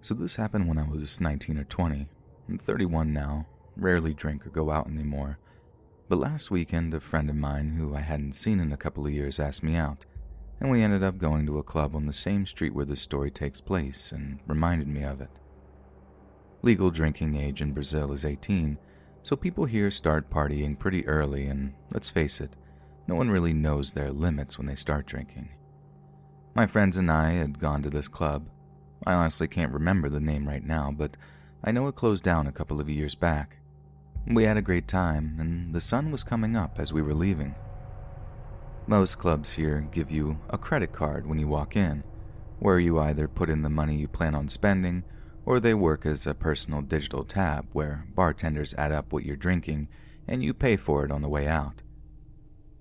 So this happened when I was 19 or 20. I'm 31 now, rarely drink or go out anymore. But last weekend, a friend of mine who I hadn't seen in a couple of years asked me out, and we ended up going to a club on the same street where this story takes place and reminded me of it. Legal drinking age in Brazil is 18, so people here start partying pretty early, and let's face it, no one really knows their limits when they start drinking. My friends and I had gone to this club. I honestly can't remember the name right now, but I know it closed down a couple of years back. We had a great time, and the sun was coming up as we were leaving. Most clubs here give you a credit card when you walk in, where you either put in the money you plan on spending, or they work as a personal digital tab where bartenders add up what you're drinking and you pay for it on the way out.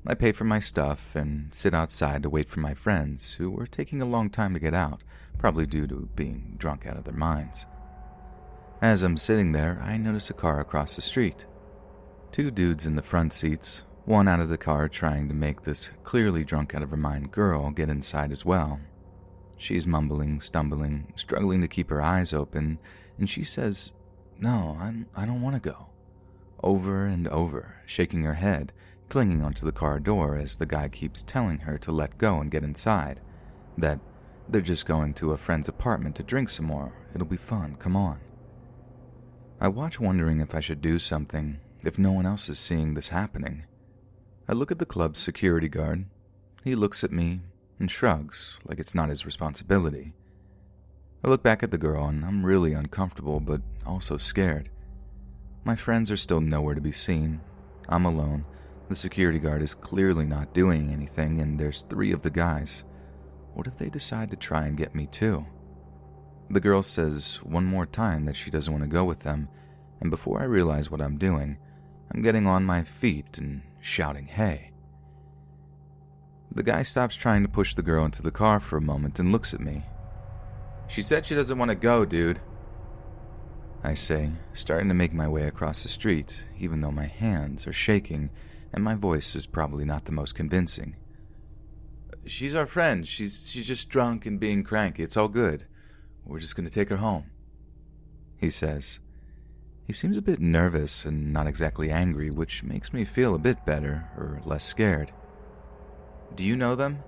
I pay for my stuff and sit outside to wait for my friends, who were taking a long time to get out, probably due to being drunk out of their minds. As I'm sitting there, I notice a car across the street. Two dudes in the front seats, one out of the car trying to make this clearly drunk out of her mind girl get inside as well. She's mumbling, stumbling, struggling to keep her eyes open, and she says, "No, I don't want to go." Over and over, shaking her head, clinging onto the car door as the guy keeps telling her to let go and get inside, that they're just going to a friend's apartment to drink some more. It'll be fun, come on. I watch, wondering if I should do something, if no one else is seeing this happening. I look at the club's security guard. He looks at me and shrugs, like it's not his responsibility. I look back at the girl, and I'm really uncomfortable, but also scared. My friends are still nowhere to be seen. I'm alone. The security guard is clearly not doing anything, and there's 3 of the guys. What if they decide to try and get me too? The girl says one more time that she doesn't want to go with them, and before I realize what I'm doing, I'm getting on my feet and shouting, "Hey." The guy stops trying to push the girl into the car for a moment and looks at me. "She said she doesn't want to go, dude," I say, starting to make my way across the street, even though my hands are shaking and my voice is probably not the most convincing. "She's our friend. She's just drunk and being cranky. It's all good. We're just going to take her home," he says. He seems a bit nervous and not exactly angry, which makes me feel a bit better, or less scared. "Do you know them?"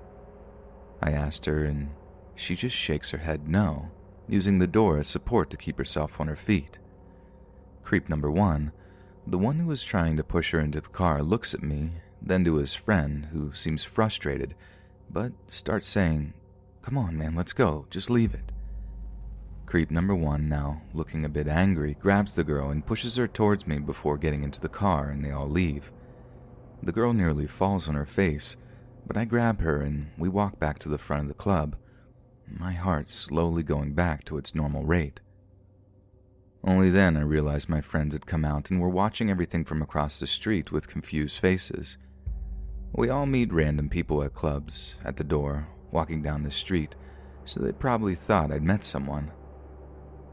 I asked her, and she just shakes her head no, using the door as support to keep herself on her feet. Creep number 1, the one who was trying to push her into the car, looks at me, then to his friend, who seems frustrated, but starts saying, "Come on, man, let's go, just leave it." Creep number 1, now looking a bit angry, grabs the girl and pushes her towards me before getting into the car, and they all leave. The girl nearly falls on her face, but I grab her and we walk back to the front of the club, my heart slowly going back to its normal rate. Only then I realized my friends had come out and were watching everything from across the street with confused faces. We all meet random people at clubs, at the door, walking down the street, so they probably thought I'd met someone.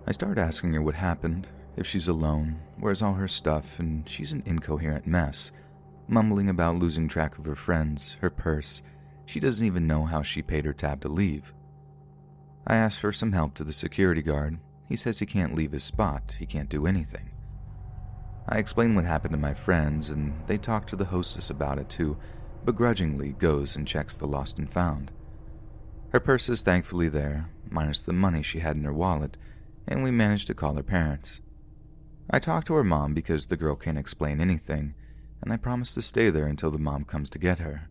I start asking her what happened, if she's alone, where's all her stuff, and she's an incoherent mess, mumbling about losing track of her friends, her purse. She doesn't even know how she paid her tab to leave. I ask for some help to the security guard. He says he can't leave his spot, he can't do anything. I explain what happened to my friends, and they talk to the hostess about it who begrudgingly goes and checks the lost and found. Her purse is thankfully there, minus the money she had in her wallet, and we managed to call her parents. I talk to her mom because the girl can't explain anything, and I promise to stay there until the mom comes to get her.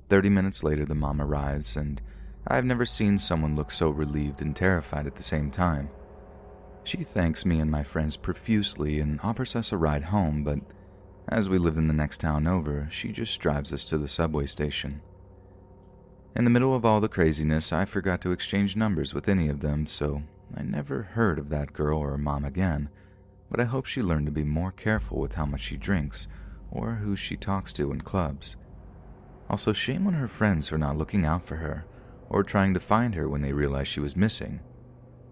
30 minutes later, the mom arrives, and I've never seen someone look so relieved and terrified at the same time. She thanks me and my friends profusely and offers us a ride home, but as we lived in the next town over, she just drives us to the subway station. In the middle of all the craziness, I forgot to exchange numbers with any of them, so I never heard of that girl or her mom again, but I hope she learned to be more careful with how much she drinks or who she talks to in clubs. Also, shame on her friends for not looking out for her or trying to find her when they realized she was missing.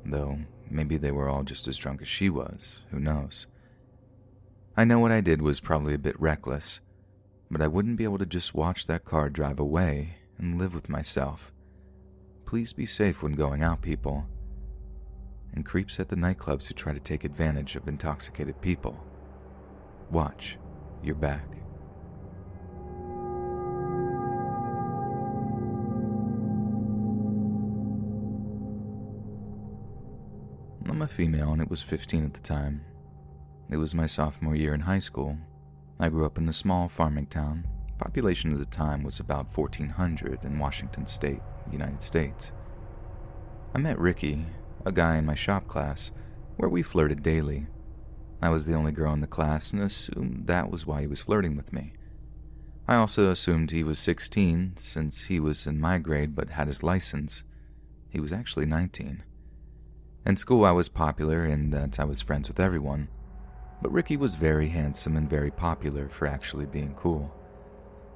Though, maybe they were all just as drunk as she was, who knows. I know what I did was probably a bit reckless, but I wouldn't be able to just watch that car drive away and live with myself. Please be safe when going out, people. and creeps at the nightclubs who try to take advantage of intoxicated people. Watch your back. I'm a female and it was 15 at the time. It was my sophomore year in high school. I grew up in a small farming town. Population at the time was about 1,400 in Washington State, United States. I met Ricky, a guy in my shop class, where we flirted daily. I was the only girl in the class and assumed that was why he was flirting with me. I also assumed he was 16 since he was in my grade but had his license. He was actually 19. In school I was popular in that I was friends with everyone, but Ricky was very handsome and very popular for actually being cool.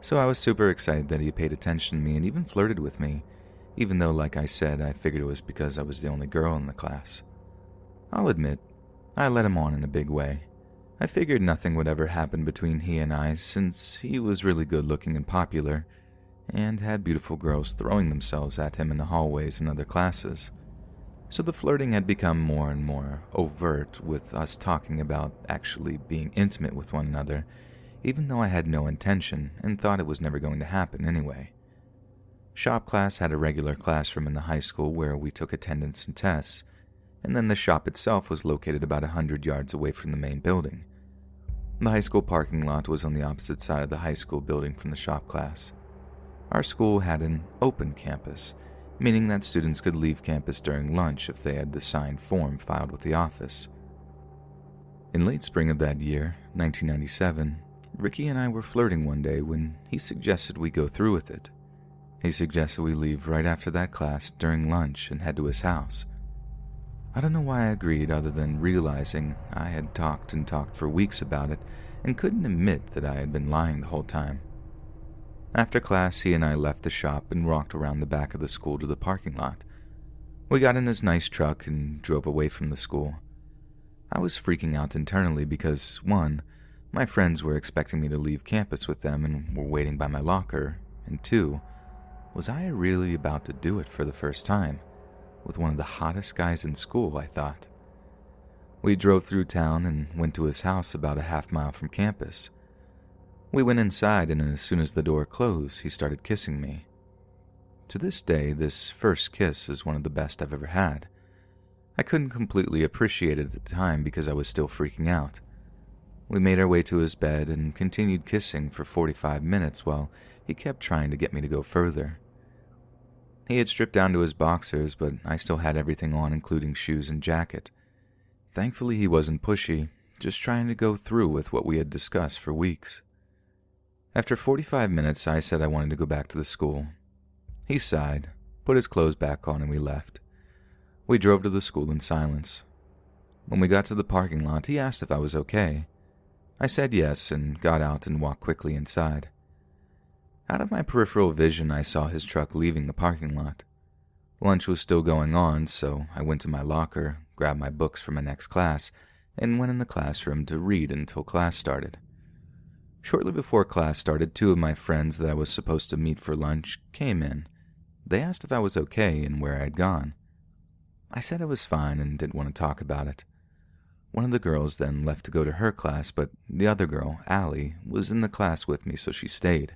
So I was super excited that he paid attention to me and even flirted with me, even though, like I said, I figured it was because I was the only girl in the class. I'll admit, I led him on in a big way. I figured nothing would ever happen between he and I since he was really good looking and popular, and had beautiful girls throwing themselves at him in the hallways and other classes. So the flirting had become more and more overt, with us talking about actually being intimate with one another, even though I had no intention and thought it was never going to happen anyway. Shop class had a regular classroom in the high school where we took attendance and tests, and then the shop itself was located about 100 yards away from the main building. The high school parking lot was on the opposite side of the high school building from the shop class. Our school had an open campus, meaning that students could leave campus during lunch if they had the signed form filed with the office. In late spring of that year, 1997, Ricky and I were flirting one day when he suggested we go through with it. He suggested we leave right after that class during lunch and head to his house. I don't know why I agreed other than realizing I had talked and talked for weeks about it and couldn't admit that I had been lying the whole time. After class, he and I left the shop and walked around the back of the school to the parking lot. We got in his nice truck and drove away from the school. I was freaking out internally because, 1, my friends were expecting me to leave campus with them and were waiting by my locker, and 2, was I really about to do it for the first time? With one of the hottest guys in school, I thought. We drove through town and went to his house about a half-mile from campus. We went inside, and as soon as the door closed, he started kissing me. To this day, this first kiss is one of the best I've ever had. I couldn't completely appreciate it at the time because I was still freaking out. We made our way to his bed and continued kissing for 45 minutes while he kept trying to get me to go further. He had stripped down to his boxers, but I still had everything on, including shoes and jacket. Thankfully, he wasn't pushy, just trying to go through with what we had discussed for weeks. After 45 minutes, I said I wanted to go back to the school. He sighed, put his clothes back on, and we left. We drove to the school in silence. When we got to the parking lot, he asked if I was okay. I said yes and got out and walked quickly inside. Out of my peripheral vision, I saw his truck leaving the parking lot. Lunch was still going on, so I went to my locker, grabbed my books for my next class, and went in the classroom to read until class started. Shortly before class started, 2 of my friends that I was supposed to meet for lunch came in. They asked if I was okay and where I had gone. I said I was fine and didn't want to talk about it. One of the girls then left to go to her class, but the other girl, Allie, was in the class with me, so she stayed.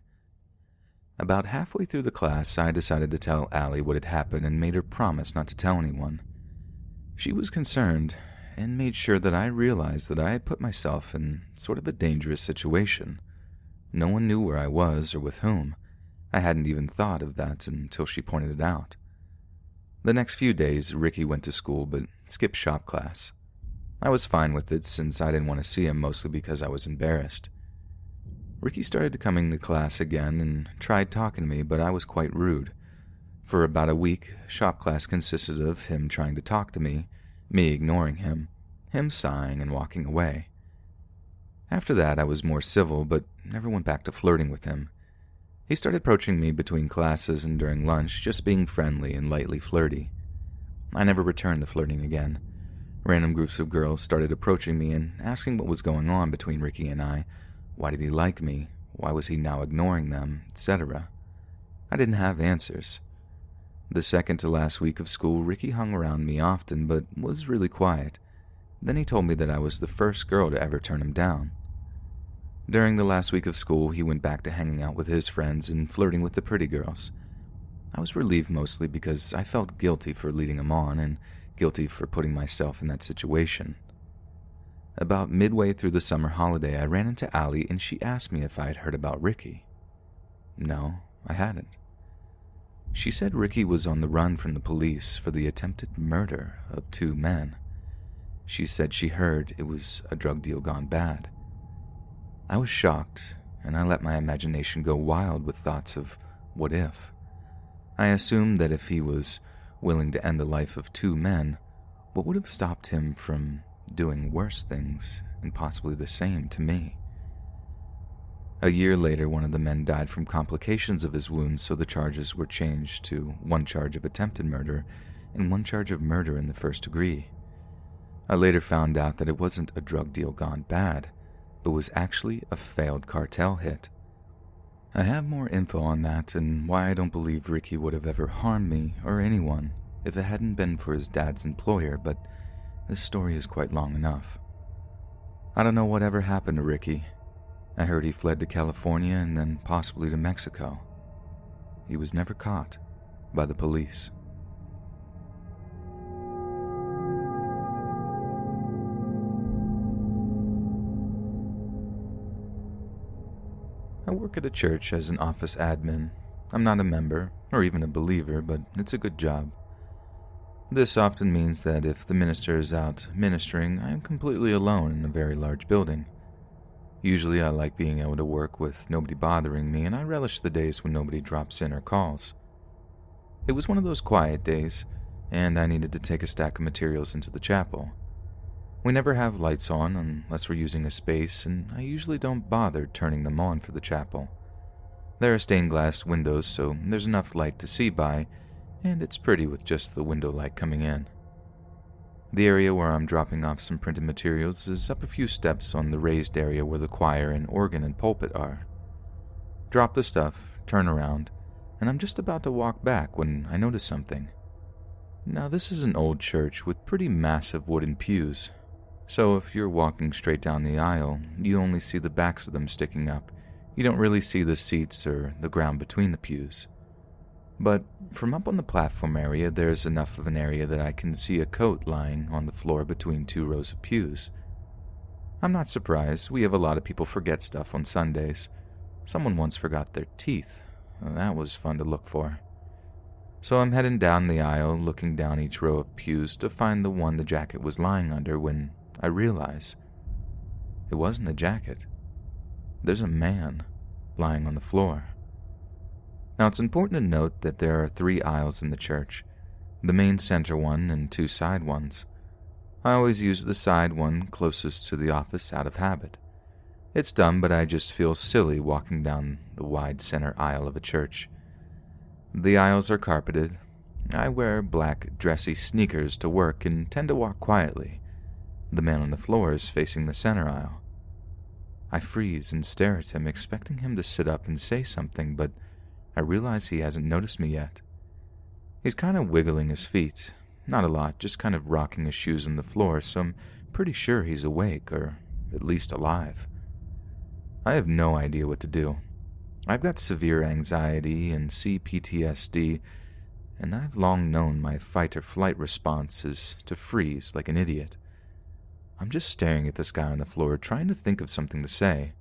About halfway through the class, I decided to tell Allie what had happened and made her promise not to tell anyone. She was concerned and made sure that I realized that I had put myself in sort of a dangerous situation. No one knew where I was or with whom. I hadn't even thought of that until she pointed it out. The next few days, Ricky went to school but skipped shop class. I was fine with it since I didn't want to see him, mostly because I was embarrassed. Ricky started coming to class again and tried talking to me, but I was quite rude. For about a week, shop class consisted of him trying to talk to me ignoring him sighing and walking away. After that, I was more civil, but never went back to flirting with him. He started approaching me between classes and during lunch, just being friendly and lightly flirty. I never returned the flirting again. Random groups of girls started approaching me and asking what was going on between Ricky and I. Why did he like me? Why was he now ignoring them, etc.? I didn't have answers. The second to last week of school, Ricky hung around me often, but was really quiet. Then he told me that I was the first girl to ever turn him down. During the last week of school, he went back to hanging out with his friends and flirting with the pretty girls. I was relieved mostly because I felt guilty for leading him on and guilty for putting myself in that situation. About midway through the summer holiday, I ran into Allie and she asked me if I had heard about Ricky. No, I hadn't. She said Ricky was on the run from the police for the attempted murder of 2 men. She said she heard it was a drug deal gone bad. I was shocked, and I let my imagination go wild with thoughts of what if. I assumed that if he was willing to end the life of 2 men, what would have stopped him from doing worse things and possibly the same to me? A year later, one of the men died from complications of his wounds, so the charges were changed to 1 charge of attempted murder and 1 charge of murder in the first degree. I later found out that it wasn't a drug deal gone bad, but was actually a failed cartel hit. I have more info on that and why I don't believe Ricky would have ever harmed me or anyone if it hadn't been for his dad's employer, but this story is quite long enough. I don't know whatever happened to Ricky. I heard he fled to California and then possibly to Mexico. He was never caught by the police. I work at a church as an office admin. I'm not a member or even a believer, but it's a good job. This often means that if the minister is out ministering, I am completely alone in a very large building. Usually I like being able to work with nobody bothering me, and I relish the days when nobody drops in or calls. It was one of those quiet days, and I needed to take a stack of materials into the chapel. We never have lights on unless we're using a space, and I usually don't bother turning them on for the chapel. There are stained glass windows, so there's enough light to see by, and it's pretty with just the window light coming in. The area where I'm dropping off some printed materials is up a few steps on the raised area where the choir and organ and pulpit are. Drop the stuff, turn around, and I'm just about to walk back when I notice something. Now, this is an old church with pretty massive wooden pews, so if you're walking straight down the aisle, you only see the backs of them sticking up. You don't really see the seats or the ground between the pews. But from up on the platform area, there's enough of an area that I can see a coat lying on the floor between 2 rows of pews. I'm not surprised. We have a lot of people forget stuff on Sundays. Someone once forgot their teeth. That was fun to look for. So I'm heading down the aisle, looking down each row of pews to find the one the jacket was lying under when I realize it wasn't a jacket. There's a man lying on the floor. Now, it's important to note that there are 3 aisles in the church, the main center one and 2 side ones. I always use the side one closest to the office out of habit. It's dumb, but I just feel silly walking down the wide center aisle of a church. The aisles are carpeted. I wear black, dressy sneakers to work and tend to walk quietly. The man on the floor is facing the center aisle. I freeze and stare at him, expecting him to sit up and say something, but I realize he hasn't noticed me yet. He's kind of wiggling his feet. Not a lot, just kind of rocking his shoes on the floor, so I'm pretty sure he's awake, or at least alive. I have no idea what to do. I've got severe anxiety and CPTSD, and I've long known my fight-or-flight response is to freeze like an idiot. I'm just staring at this guy on the floor, trying to think of something to say.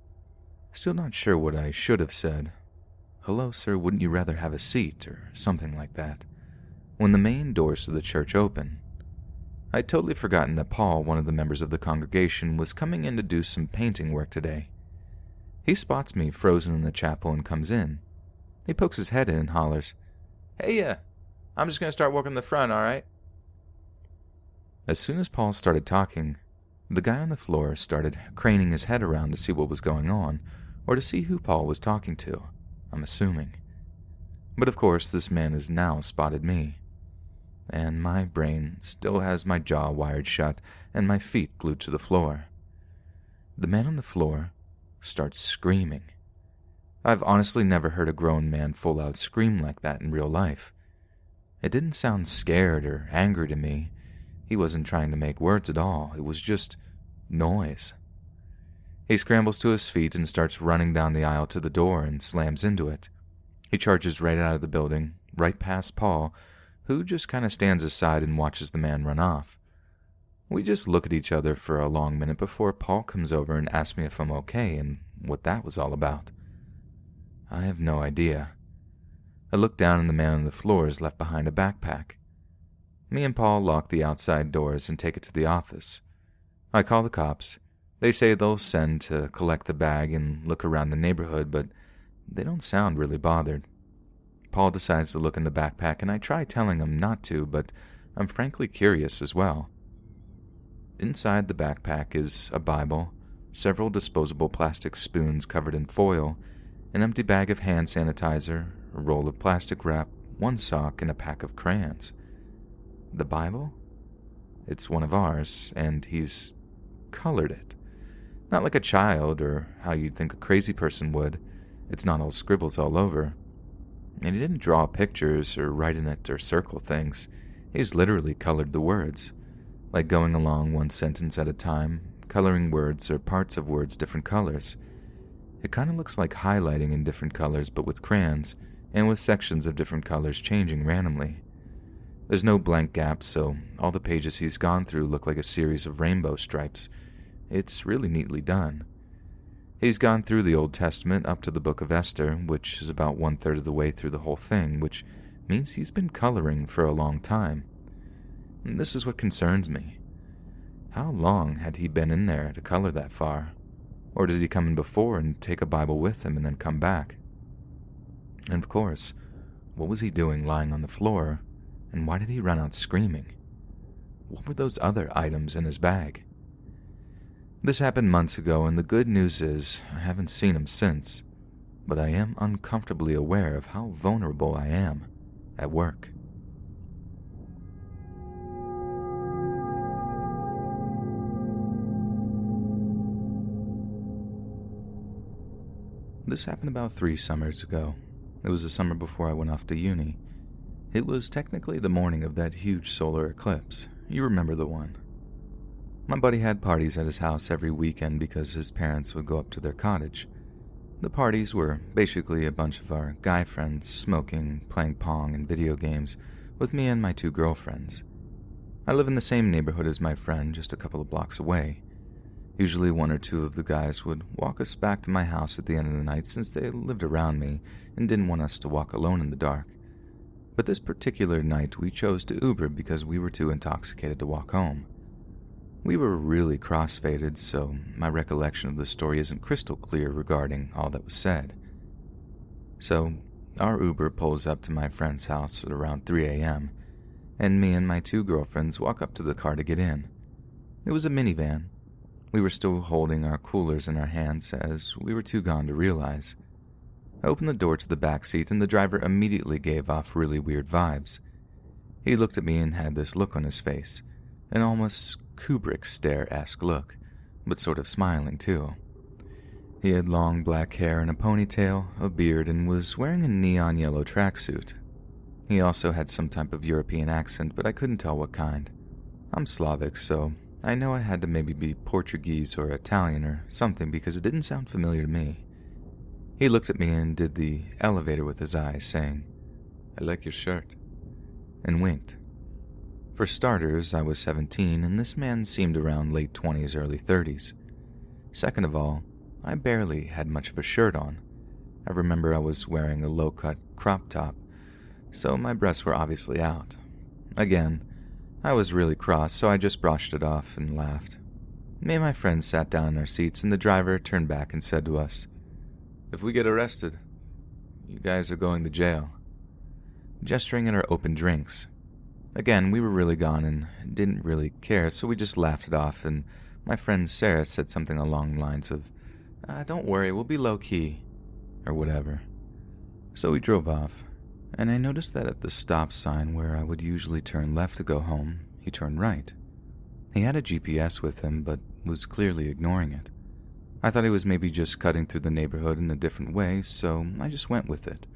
Still not sure what I should have said. "Hello, sir, wouldn't you rather have a seat?" or something like that, when the main doors to the church open. I'd totally forgotten that Paul, one of the members of the congregation, was coming in to do some painting work today. He spots me frozen in the chapel and comes in. He pokes his head in and hollers, "Hey, I'm just going to start working the front, all right?" As soon as Paul started talking, the guy on the floor started craning his head around to see what was going on, or to see who Paul was talking to, I'm assuming. But of course, this man has now spotted me, and my brain still has my jaw wired shut and my feet glued to the floor. The man on the floor starts screaming. I've honestly never heard a grown man full-out scream like that in real life. It didn't sound scared or angry to me. He wasn't trying to make words at all. It was just noise. He scrambles to his feet and starts running down the aisle to the door and slams into it. He charges right out of the building, right past Paul, who just kind of stands aside and watches the man run off. We just look at each other for a long minute before Paul comes over and asks me if I'm okay and what that was all about. I have no idea. I look down and the man on the floor is left behind a backpack. Me and Paul lock the outside doors and take it to the office. I call the cops. They say they'll send to collect the bag and look around the neighborhood, but they don't sound really bothered. Paul decides to look in the backpack, and I try telling him not to, but I'm frankly curious as well. Inside the backpack is a Bible, several disposable plastic spoons covered in foil, an empty bag of hand sanitizer, a roll of plastic wrap, one sock, and a pack of crayons. The Bible? It's one of ours, and he's colored it. Not like a child, or how you'd think a crazy person would. It's not all scribbles all over. And he didn't draw pictures or write in it or circle things. He's literally colored the words, like going along one sentence at a time, coloring words or parts of words different colors. It kind of looks like highlighting in different colors but with crayons, and with sections of different colors changing randomly. There's no blank gaps, so all the pages he's gone through look like a series of rainbow stripes. It's really neatly done. He's gone through the Old Testament up to the book of Esther, which is about 1/3 of the way through the whole thing, which means he's been coloring for a long time. And this is what concerns me. How long had he been in there to color that far? Or did he come in before and take a Bible with him and then come back? And of course, what was he doing lying on the floor, and why did he run out screaming? What were those other items in his bag? This happened months ago, and the good news is I haven't seen him since, but I am uncomfortably aware of how vulnerable I am at work. This happened about 3 summers ago. It was the summer before I went off to uni. It was technically the morning of that huge solar eclipse. You remember the one. My buddy had parties at his house every weekend because his parents would go up to their cottage. The parties were basically a bunch of our guy friends smoking, playing Pong and video games with me and my 2 girlfriends. I live in the same neighborhood as my friend, just a couple of blocks away. Usually 1 or 2 of the guys would walk us back to my house at the end of the night since they lived around me and didn't want us to walk alone in the dark. But this particular night we chose to Uber because we were too intoxicated to walk home. We were really cross-faded, so my recollection of the story isn't crystal clear regarding all that was said. So, our Uber pulls up to my friend's house at around 3 a.m., and me and my 2 girlfriends walk up to the car to get in. It was a minivan. We were still holding our coolers in our hands as we were too gone to realize. I opened the door to the back seat, and the driver immediately gave off really weird vibes. He looked at me and had this look on his face, an almost Kubrick stare-esque look, but sort of smiling too. He had long black hair and a ponytail, a beard, and was wearing a neon yellow tracksuit. He also had some type of European accent, but I couldn't tell what kind. I'm Slavic, so I know I had to maybe be Portuguese or Italian or something because it didn't sound familiar to me. He looked at me and did the elevator with his eyes, saying, "I like your shirt," and winked. For starters, I was 17, and this man seemed around late 20s, early 30s. Second of all, I barely had much of a shirt on. I remember I was wearing a low-cut crop top, so my breasts were obviously out. Again, I was really cross, so I just brushed it off and laughed. Me and my friends sat down in our seats, and the driver turned back and said to us, "If we get arrested, you guys are going to jail," gesturing at our open drinks. Again, we were really gone and didn't really care, so we just laughed it off, and my friend Sarah said something along the lines of, "Don't worry, we'll be low-key," or whatever. So we drove off, and I noticed that at the stop sign where I would usually turn left to go home, he turned right. He had a GPS with him, but was clearly ignoring it. I thought he was maybe just cutting through the neighborhood in a different way, so I just went with it.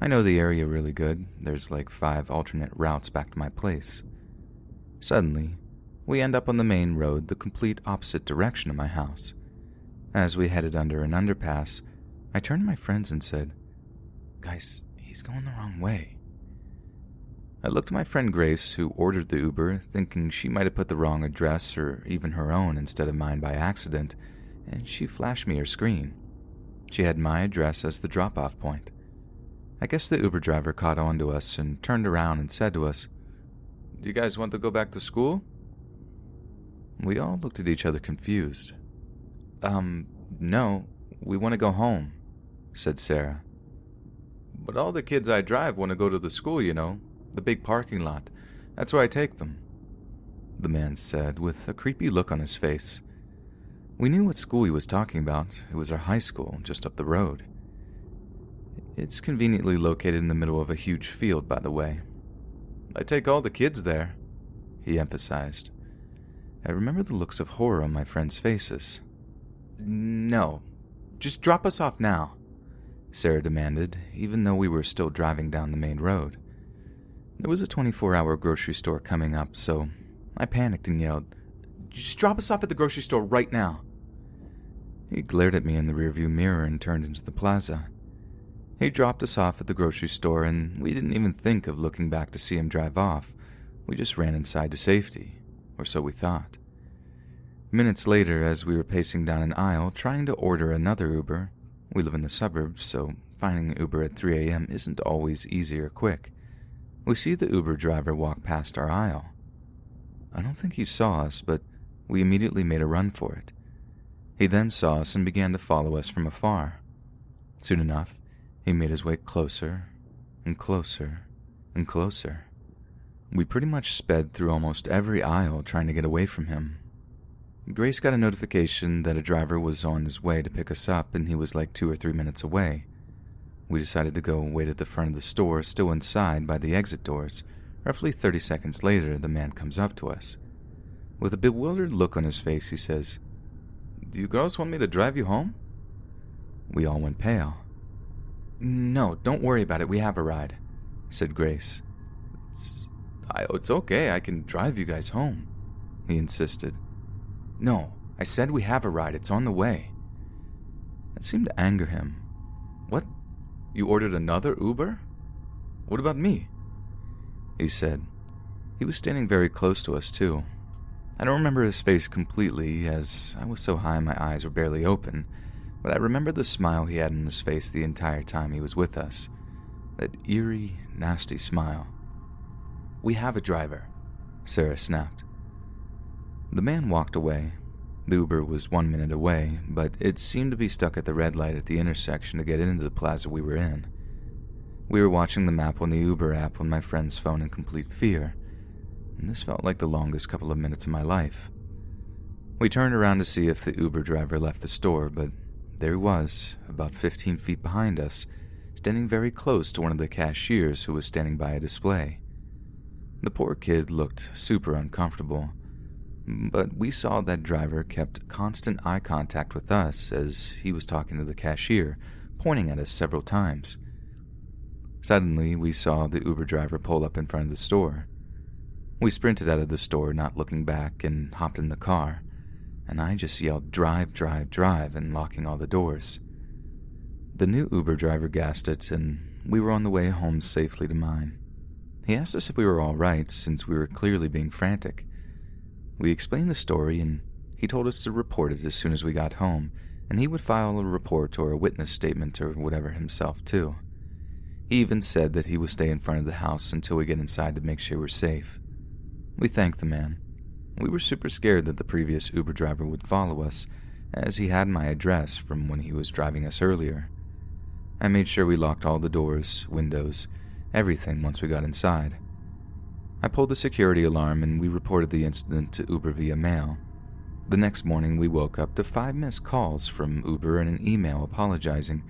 I know the area really good. There's like 5 alternate routes back to my place. Suddenly, we end up on the main road the complete opposite direction of my house. As we headed under an underpass, I turned to my friends and said, "Guys, he's going the wrong way." I looked at my friend Grace, who ordered the Uber, thinking she might have put the wrong address or even her own instead of mine by accident, and she flashed me her screen. She had my address as the drop-off point. I guess the Uber driver caught on to us and turned around and said to us, "Do you guys want to go back to school?" We all looked at each other confused. No, we want to go home," said Sarah. "But all the kids I drive want to go to the school, the big parking lot. That's where I take them," the man said with a creepy look on his face. We knew what school he was talking about. It was our high school, just up the road. It's conveniently located in the middle of a huge field, by the way. "I take all the kids there," he emphasized. I remember the looks of horror on my friends' faces. "No, just drop us off now," Sarah demanded, even though we were still driving down the main road. There was a 24-hour grocery store coming up, so I panicked and yelled, "Just drop us off at the grocery store right now." He glared at me in the rearview mirror and turned into the plaza. He dropped us off at the grocery store, and we didn't even think of looking back to see him drive off. We just ran inside to safety, or so we thought. Minutes later, as we were pacing down an aisle trying to order another Uber, we live in the suburbs, so finding an Uber at 3 a.m. isn't always easy or quick, we see the Uber driver walk past our aisle. I don't think he saw us, but we immediately made a run for it. He then saw us and began to follow us from afar. Soon enough, he made his way closer and closer and closer. We pretty much sped through almost every aisle trying to get away from him. Grace got a notification that a driver was on his way to pick us up, and he was like 2 or 3 minutes away. We decided to go wait at the front of the store, still inside by the exit doors. Roughly 30 seconds later, the man comes up to us. With a bewildered look on his face, he says, "Do you girls want me to drive you home?" We all went pale. "No, don't worry about it, we have a ride," said Grace. It's okay, I can drive you guys home," he insisted. "No, I said we have a ride, it's on the way." That seemed to anger him. "What? You ordered another Uber? What about me?" he said. He was standing very close to us, too. I don't remember his face completely, as I was so high my eyes were barely open, but I remember the smile he had on his face the entire time he was with us. That eerie, nasty smile. "We have a driver," Sarah snapped. The man walked away. The Uber was 1 minute away, but it seemed to be stuck at the red light at the intersection to get into the plaza we were in. We were watching the map on the Uber app on my friend's phone in complete fear, and this felt like the longest couple of minutes of my life. We turned around to see if the Uber driver left the store, but there he was, about 15 feet behind us, standing very close to one of the cashiers who was standing by a display. The poor kid looked super uncomfortable, but we saw that driver kept constant eye contact with us as he was talking to the cashier, pointing at us several times. Suddenly, we saw the Uber driver pull up in front of the store. We sprinted out of the store, not looking back, and hopped in the car, and I just yelled, "Drive, drive, drive," and locking all the doors. The new Uber driver gassed it, and we were on the way home safely to mine. He asked us if we were all right, since we were clearly being frantic. We explained the story, and he told us to report it as soon as we got home, and he would file a report or a witness statement or whatever himself, too. He even said that he would stay in front of the house until we get inside to make sure we're safe. We thanked the man. We were super scared that the previous Uber driver would follow us, as he had my address from when he was driving us earlier. I made sure we locked all the doors, windows, everything once we got inside. I pulled the security alarm and we reported the incident to Uber via mail. The next morning we woke up to 5 missed calls from Uber and an email apologizing,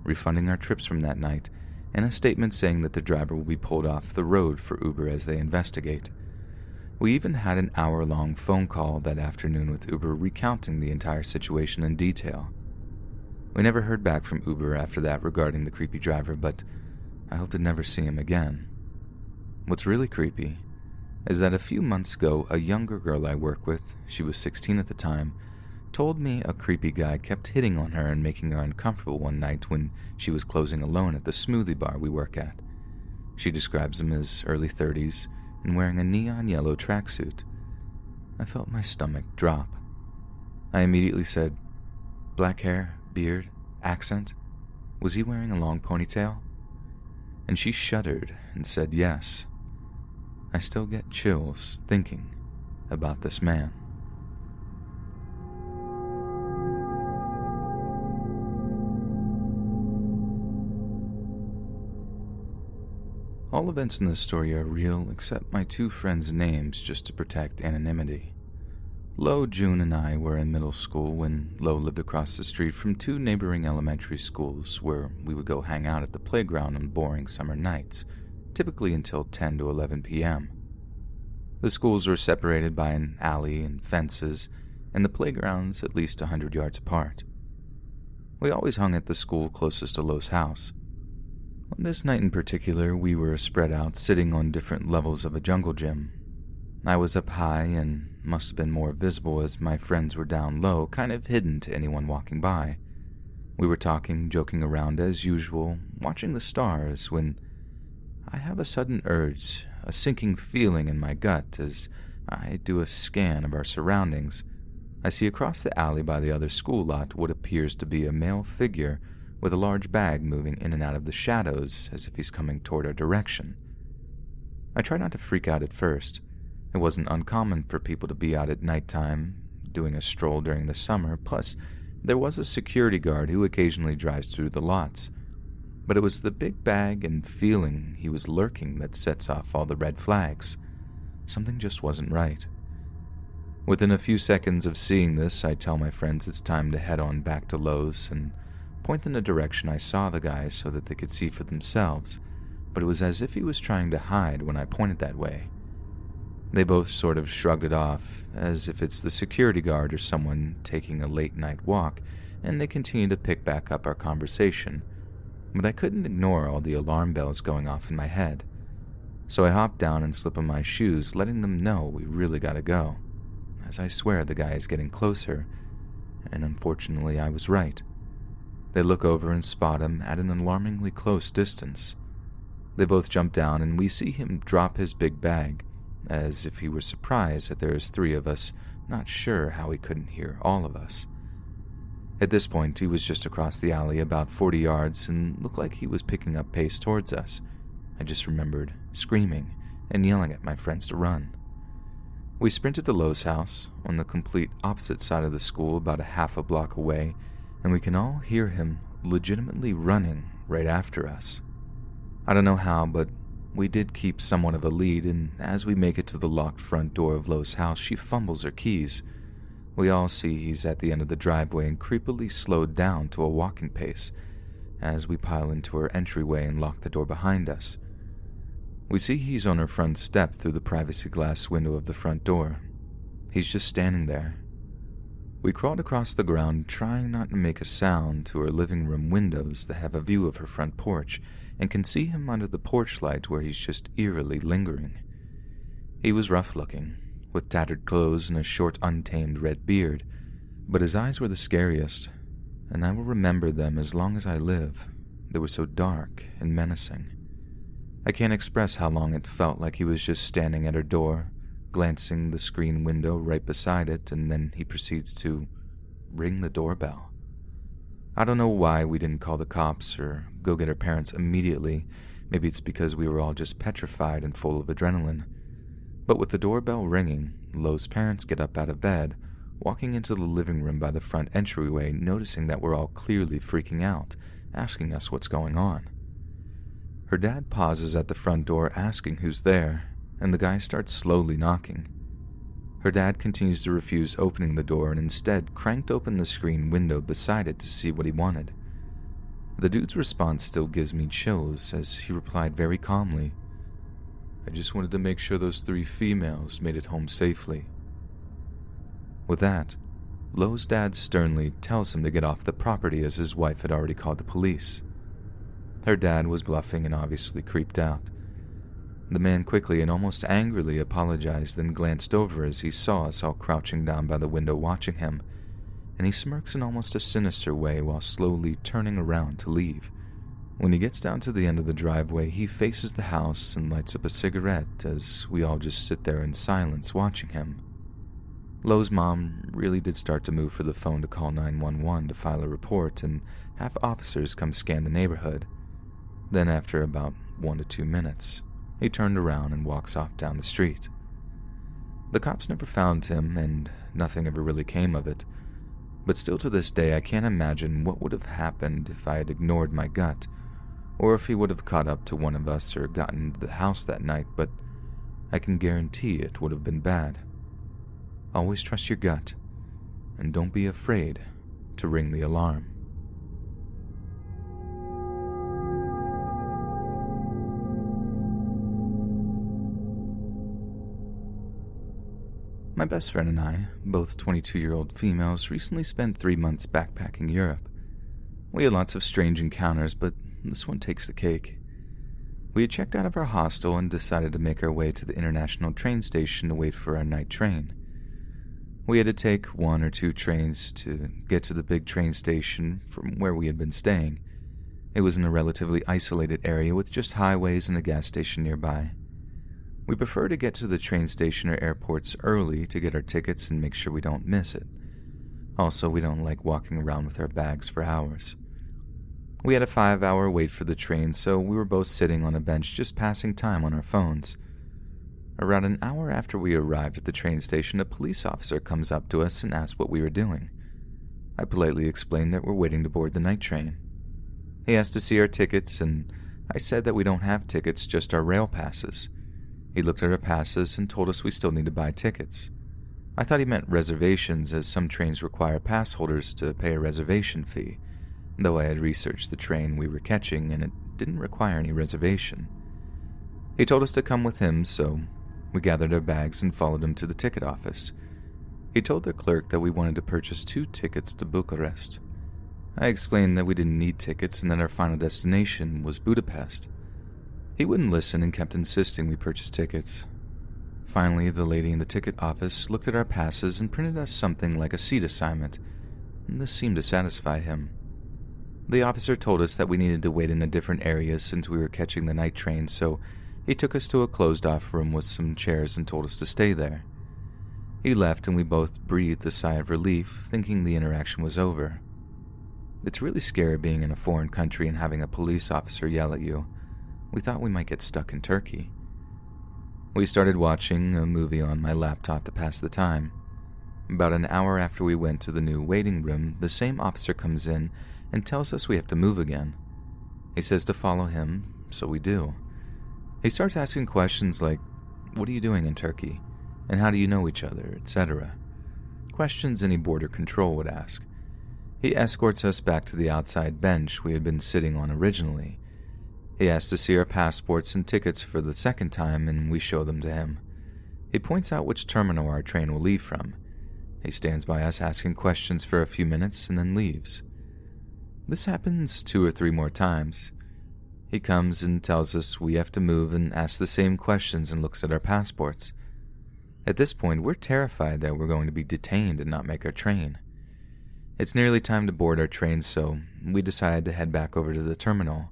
refunding our trips from that night, and a statement saying that the driver will be pulled off the road for Uber as they investigate. We even had an hour-long phone call that afternoon with Uber recounting the entire situation in detail. We never heard back from Uber after that regarding the creepy driver, but I hope to never see him again. What's really creepy is that a few months ago, a younger girl I work with, she was 16 at the time, told me a creepy guy kept hitting on her and making her uncomfortable one night when she was closing alone at the smoothie bar we work at. She describes him as early 30s and wearing a neon yellow tracksuit. I felt my stomach drop. I immediately said, "Black hair, beard, accent? Was he wearing a long ponytail?" And she shuddered and said yes. I still get chills thinking about this man. All events in this story are real except my two friends' names just to protect anonymity. Lo, June, and I were in middle school when Lo lived across the street from two neighboring elementary schools where we would go hang out at the playground on boring summer nights, typically until 10 to 11 p.m. The schools were separated by an alley and fences, and the playgrounds at least 100 yards apart. We always hung at the school closest to Lo's house. On this night in particular, we were spread out sitting on different levels of a jungle gym. I was up high and must have been more visible as my friends were down low, kind of hidden to anyone walking by. We were talking, joking around as usual, watching the stars when I have a sudden urge, a sinking feeling in my gut as I do a scan of our surroundings. I see across the alley by the other school lot what appears to be a male figure with a large bag moving in and out of the shadows as if he's coming toward our direction. I try not to freak out at first. It wasn't uncommon for people to be out at nighttime, doing a stroll during the summer, plus there was a security guard who occasionally drives through the lots. But it was the big bag and feeling he was lurking that sets off all the red flags. Something just wasn't right. Within a few seconds of seeing this, I tell my friends it's time to head on back to Lowe's and point in the direction I saw the guy so that they could see for themselves, but it was as if he was trying to hide when I pointed that way. They both sort of shrugged it off, as if it's the security guard or someone taking a late-night walk, and they continued to pick back up our conversation, but I couldn't ignore all the alarm bells going off in my head. So I hopped down and slipped on my shoes, letting them know we really gotta go, as I swear the guy is getting closer, and unfortunately I was right. They look over and spot him at an alarmingly close distance. They both jump down and we see him drop his big bag, as if he were surprised that there is three of us, not sure how he couldn't hear all of us. At this point, he was just across the alley about 40 yards and looked like he was picking up pace towards us. I just remembered screaming and yelling at my friends to run. We sprinted to Lo's house, on the complete opposite side of the school about a half a block away, and we can all hear him legitimately running right after us. I don't know how, but we did keep somewhat of a lead, and as we make it to the locked front door of Lo's house, she fumbles her keys. We all see he's at the end of the driveway and creepily slowed down to a walking pace as we pile into her entryway and lock the door behind us. We see he's on her front step through the privacy glass window of the front door. He's just standing there. We crawled across the ground, trying not to make a sound, to her living room windows that have a view of her front porch, and can see him under the porch light where he's just eerily lingering. He was rough-looking, with tattered clothes and a short, untamed red beard, but his eyes were the scariest, and I will remember them as long as I live. They were so dark and menacing. I can't express how long it felt like he was just standing at her door, glancing the screen window right beside it, and then he proceeds to ring the doorbell. I don't know why we didn't call the cops or go get her parents immediately. Maybe it's because we were all just petrified and full of adrenaline. But with the doorbell ringing, Lo's parents get up out of bed, walking into the living room by the front entryway, noticing that we're all clearly freaking out, asking us what's going on. Her dad pauses at the front door asking who's there, and the guy starts slowly knocking. Her dad continues to refuse opening the door and instead cranked open the screen window beside it to see what he wanted. The dude's response still gives me chills as he replied very calmly, "I just wanted to make sure those 3 females made it home safely." With that, Lo's dad sternly tells him to get off the property as his wife had already called the police. Her dad was bluffing and obviously creeped out. The man quickly and almost angrily apologized, then glanced over as he saw us all crouching down by the window watching him, and he smirks in almost a sinister way while slowly turning around to leave. When he gets down to the end of the driveway, he faces the house and lights up a cigarette as we all just sit there in silence watching him. Lo's mom really did start to move for the phone to call 911 to file a report and have officers come scan the neighborhood. Then after about 1 to 2 minutes, he turned around and walks off down the street. The cops never found him and nothing ever really came of it, but still to this day I can't imagine what would have happened if I had ignored my gut, or if he would have caught up to one of us or gotten into the house that night, but I can guarantee it would have been bad. Always trust your gut, and don't be afraid to ring the alarm. My best friend and I, both 22-year-old females, recently spent 3 months backpacking Europe. We had lots of strange encounters, but this one takes the cake. We had checked out of our hostel and decided to make our way to the international train station to wait for our night train. We had to take 1 or 2 trains to get to the big train station from where we had been staying. It was in a relatively isolated area with just highways and a gas station nearby. We prefer to get to the train station or airports early to get our tickets and make sure we don't miss it. Also, we don't like walking around with our bags for hours. We had a 5-hour wait for the train, so we were both sitting on a bench just passing time on our phones. Around an hour after we arrived at the train station, a police officer comes up to us and asks what we were doing. I politely explained that we're waiting to board the night train. He asked to see our tickets, and I said that we don't have tickets, just our rail passes. He looked at our passes and told us we still need to buy tickets. I thought he meant reservations, as some trains require pass holders to pay a reservation fee, though I had researched the train we were catching and it didn't require any reservation. He told us to come with him, so we gathered our bags and followed him to the ticket office. He told the clerk that we wanted to purchase 2 tickets to Bucharest. I explained that we didn't need tickets and that our final destination was Budapest. He wouldn't listen and kept insisting we purchase tickets. Finally, the lady in the ticket office looked at our passes and printed us something like a seat assignment, and this seemed to satisfy him. The officer told us that we needed to wait in a different area since we were catching the night train, so he took us to a closed-off room with some chairs and told us to stay there. He left and we both breathed a sigh of relief, thinking the interaction was over. It's really scary being in a foreign country and having a police officer yell at you. We thought we might get stuck in Turkey. We started watching a movie on my laptop to pass the time. About an hour after we went to the new waiting room, the same officer comes in and tells us we have to move again. He says to follow him, so we do. He starts asking questions like, "What are you doing in Turkey? And how do you know each other?" etc. Questions any border control would ask. He escorts us back to the outside bench we had been sitting on originally. He asks to see our passports and tickets for the second time, and we show them to him. He points out which terminal our train will leave from. He stands by us asking questions for a few minutes and then leaves. This happens 2 or 3 more times. He comes and tells us we have to move and asks the same questions and looks at our passports. At this point, we're terrified that we're going to be detained and not make our train. It's nearly time to board our train, so we decide to head back over to the terminal.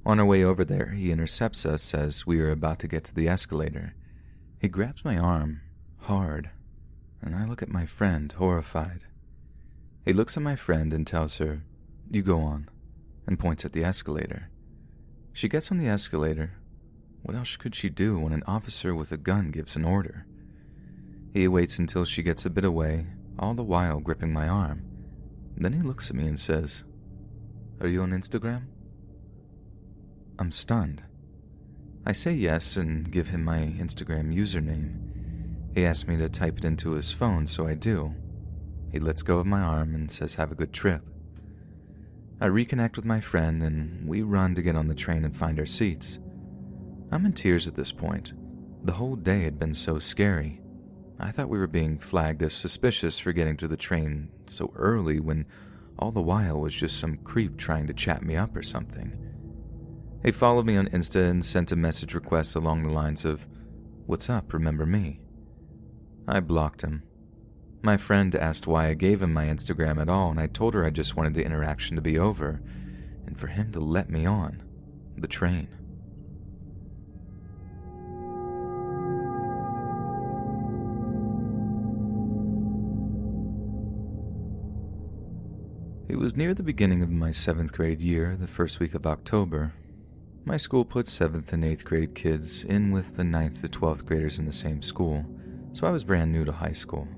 On our way over there, he intercepts us as we are about to get to the escalator. He grabs my arm, hard, and I look at my friend, horrified. He looks at my friend and tells her, "You go on," and points at the escalator. She gets on the escalator. What else could she do when an officer with a gun gives an order? He waits until she gets a bit away, all the while gripping my arm. Then he looks at me and says, "Are you on Instagram?" I'm stunned. I say yes and give him my Instagram username. He asks me to type it into his phone, so I do. He lets go of my arm and says have a good trip. I reconnect with my friend and we run to get on the train and find our seats. I'm in tears at this point. The whole day had been so scary. I thought we were being flagged as suspicious for getting to the train so early when all the while was just some creep trying to chat me up or something. He followed me on Insta and sent a message request along the lines of, "What's up, remember me?" I blocked him. My friend asked why I gave him my Instagram at all, and I told her I just wanted the interaction to be over and for him to let me on the train. It was near the beginning of my 7th grade year, the first week of October. My school put 7th and 8th grade kids in with the 9th to 12th graders in the same school, so I was brand new to high school.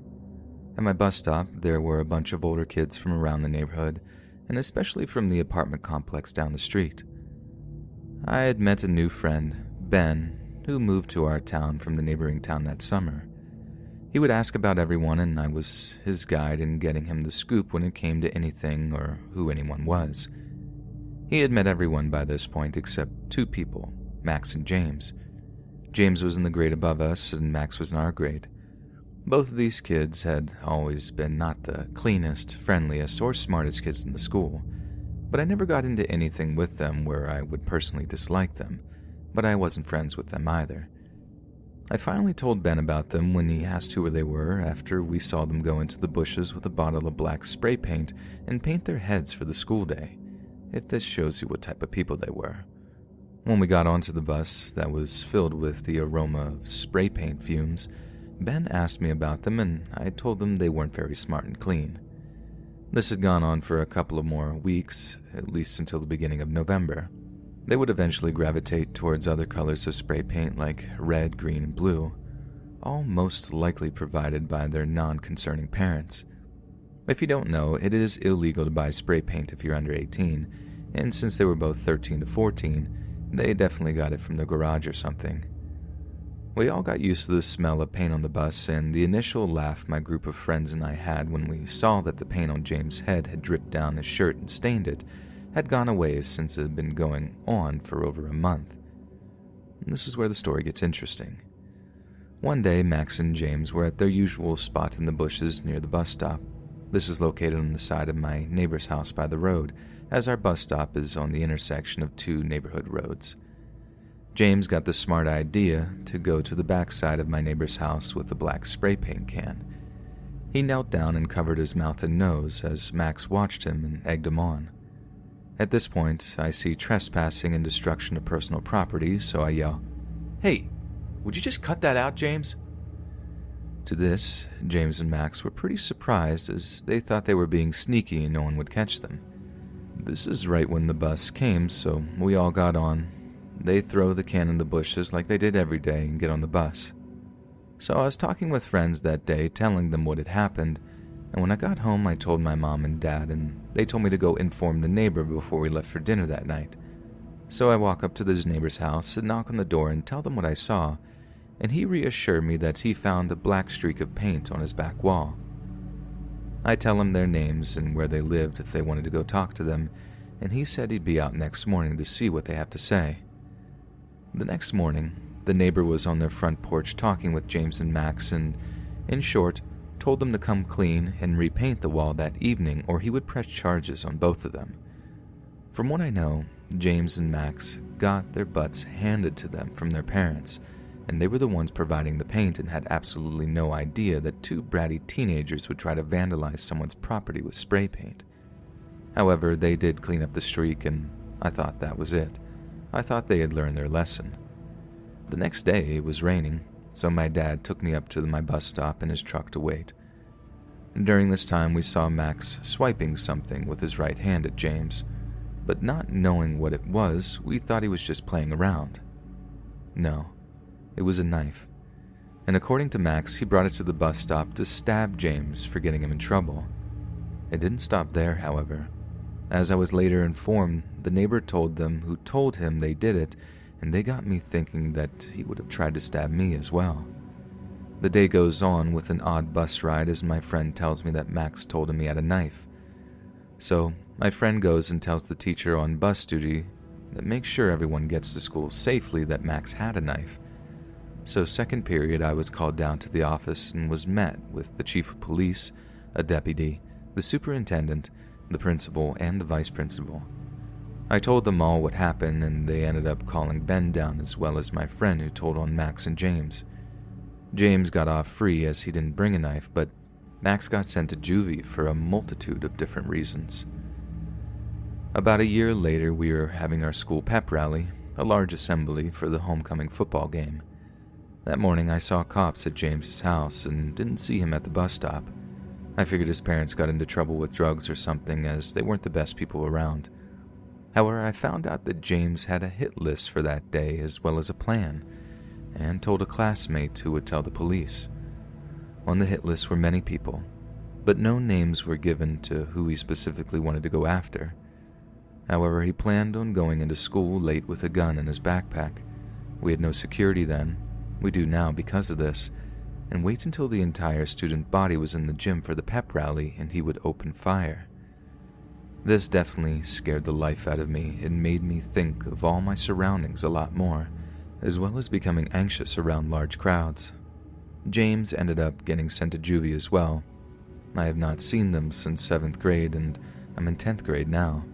At my bus stop, there were a bunch of older kids from around the neighborhood, and especially from the apartment complex down the street. I had met a new friend, Ben, who moved to our town from the neighboring town that summer. He would ask about everyone, and I was his guide in getting him the scoop when it came to anything or who anyone was. He had met everyone by this point except 2 people, Max and James. James was in the grade above us, and Max was in our grade. Both of these kids had always been not the cleanest, friendliest, or smartest kids in the school, but I never got into anything with them where I would personally dislike them, but I wasn't friends with them either. I finally told Ben about them when he asked who they were after we saw them go into the bushes with a bottle of black spray paint and paint their heads for the school day, if this shows you what type of people they were. When we got onto the bus that was filled with the aroma of spray paint fumes, Ben asked me about them and I told him they weren't very smart and clean. This had gone on for a couple of more weeks, at least until the beginning of November. They would eventually gravitate towards other colors of spray paint like red, green, and blue, all most likely provided by their non-concerning parents. If you don't know, it is illegal to buy spray paint if you're under 18, and since they were both 13 to 14, they definitely got it from the garage or something. We all got used to the smell of paint on the bus, and the initial laugh my group of friends and I had when we saw that the paint on James' head had dripped down his shirt and stained it had gone away since it had been going on for over a month. And this is where the story gets interesting. One day, Max and James were at their usual spot in the bushes near the bus stop. This is located on the side of my neighbor's house by the road, as our bus stop is on the intersection of 2 neighborhood roads. James got the smart idea to go to the back side of my neighbor's house with a black spray paint can. He knelt down and covered his mouth and nose as Max watched him and egged him on. At this point, I see trespassing and destruction of personal property, so I yell, "Hey, would you just cut that out, James?" To this, James and Max were pretty surprised as they thought they were being sneaky and no one would catch them. This is right when the bus came, so we all got on. They throw the can in the bushes like they did every day and get on the bus. So I was talking with friends that day, telling them what had happened, and when I got home I told my mom and dad, and they told me to go inform the neighbor before we left for dinner that night. So I walk up to this neighbor's house and knock on the door and tell them what I saw, and he reassured me that he found a black streak of paint on his back wall. I tell him their names and where they lived if they wanted to go talk to them, and he said he'd be out next morning to see what they have to say. The next morning, the neighbor was on their front porch talking with James and Max and, in short, told them to come clean and repaint the wall that evening or he would press charges on both of them. From what I know, James and Max got their butts handed to them from their parents, and they were the ones providing the paint and had absolutely no idea that 2 bratty teenagers would try to vandalize someone's property with spray paint. However, they did clean up the streak, and I thought that was it. I thought they had learned their lesson. The next day, it was raining, so my dad took me up to my bus stop in his truck to wait. During this time, we saw Max swiping something with his right hand at James, but not knowing what it was, we thought he was just playing around. No, it was a knife, and according to Max, he brought it to the bus stop to stab James for getting him in trouble. It didn't stop there, however. As I was later informed, the neighbor told them who told him they did it, and they got me thinking that he would have tried to stab me as well. The day goes on with an odd bus ride as my friend tells me that Max told him he had a knife. So my friend goes and tells the teacher on bus duty that makes sure everyone gets to school safely that Max had a knife. So second period, I was called down to the office and was met with the chief of police, a deputy, the superintendent, the principal, and the vice principal. I told them all what happened, and they ended up calling Ben down as well as my friend who told on Max and James. James got off free as he didn't bring a knife, but Max got sent to juvie for a multitude of different reasons. About a year later, we were having our school pep rally, a large assembly for the homecoming football game. That morning, I saw cops at James's house and didn't see him at the bus stop. I figured his parents got into trouble with drugs or something, as they weren't the best people around. However, I found out that James had a hit list for that day as well as a plan, and told a classmate who would tell the police. On the hit list were many people, but no names were given to who he specifically wanted to go after. However, he planned on going into school late with a gun in his backpack. We had no security then. We do now because of this, and wait until the entire student body was in the gym for the pep rally and he would open fire. This definitely scared the life out of me and made me think of all my surroundings a lot more, as well as becoming anxious around large crowds. James ended up getting sent to juvie as well. I have not seen them since 7th grade, and I'm in 10th grade now.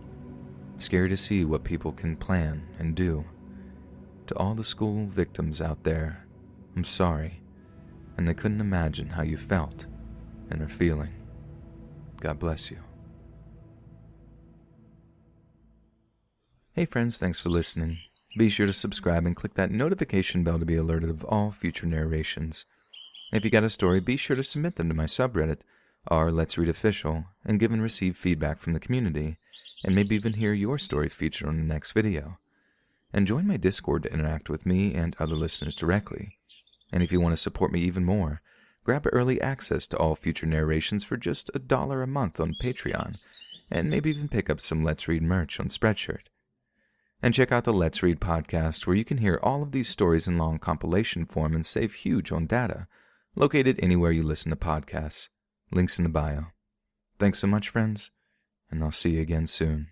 Scary to see what people can plan and do. To all the school victims out there, I'm sorry, and I couldn't imagine how you felt and are feeling. God bless you. Hey friends, thanks for listening. Be sure to subscribe and click that notification bell to be alerted of all future narrations. If you got a story, be sure to submit them to my subreddit, r Let's Read Official, and give and receive feedback from the community, and maybe even hear your story featured on the next video. And join my Discord to interact with me and other listeners directly. And if you want to support me even more, grab early access to all future narrations for just $1 a month on Patreon, and maybe even pick up some Let's Read merch on Spreadshirt. And check out the Let's Read podcast, where you can hear all of these stories in long compilation form and save huge on data, located anywhere you listen to podcasts. Links in the bio. Thanks so much, friends, and I'll see you again soon.